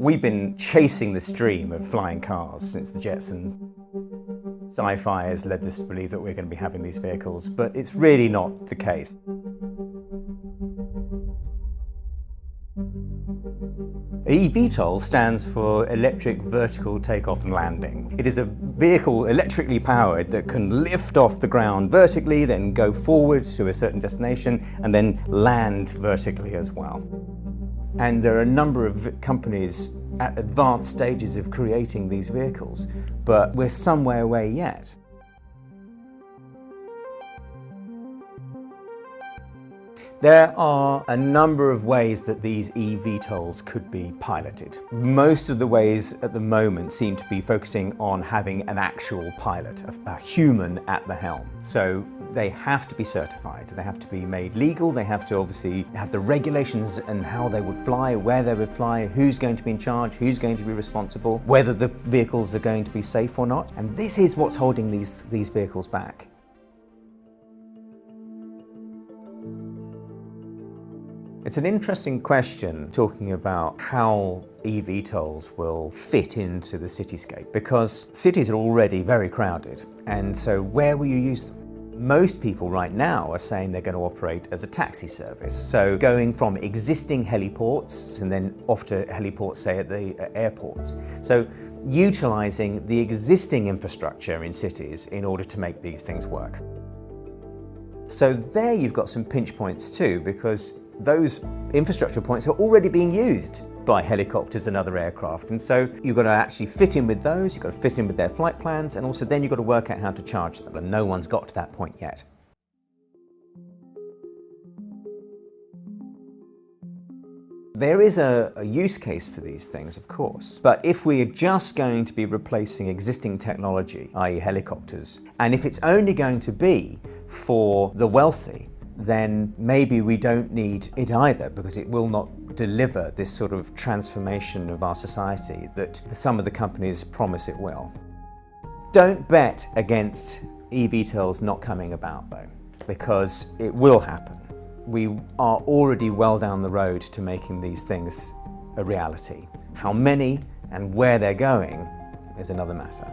We've been chasing this dream of flying cars since the Jetsons. Sci-fi has led us to believe that we're going to be having these vehicles, but it's really not the case. eVTOL stands for Electric Vertical Takeoff and Landing. It is a vehicle electrically powered that can lift off the ground vertically, then go forward to a certain destination, and then land vertically as well. And there are a number of companies at advanced stages of creating these vehicles, but we're some way away yet. There are a number of ways that these eVTOLs could be piloted. Most of the ways at the moment seem to be focusing on having an actual pilot, a human at the helm. So they have to be certified, they have to be made legal, they have to obviously have the regulations and how they would fly, where they would fly, who's going to be in charge, who's going to be responsible, whether the vehicles are going to be safe or not. And this is what's holding these vehicles back. It's an interesting question talking about how eVTOLs will fit into the cityscape, because cities are already very crowded, and so where will you use them? Most people right now are saying they're going to operate as a taxi service, so going from existing heliports and then off to heliports, say at the airports. So utilising the existing infrastructure in cities in order to make these things work. So there you've got some pinch points too, because those infrastructure points are already being used by helicopters and other aircraft, and so you've got to actually fit in with those, you've got to fit in with their flight plans, and also then you've got to work out how to charge them, and no one's got to that point yet. There is a use case for these things, of course, but if we are just going to be replacing existing technology, i.e. helicopters, and if it's only going to be for the wealthy, then maybe we don't need it either, because it will not deliver this sort of transformation of our society that some of the companies promise it will. Don't bet against eVTOLs not coming about though, because it will happen. We are already well down the road to making these things a reality. How many and where they're going is another matter.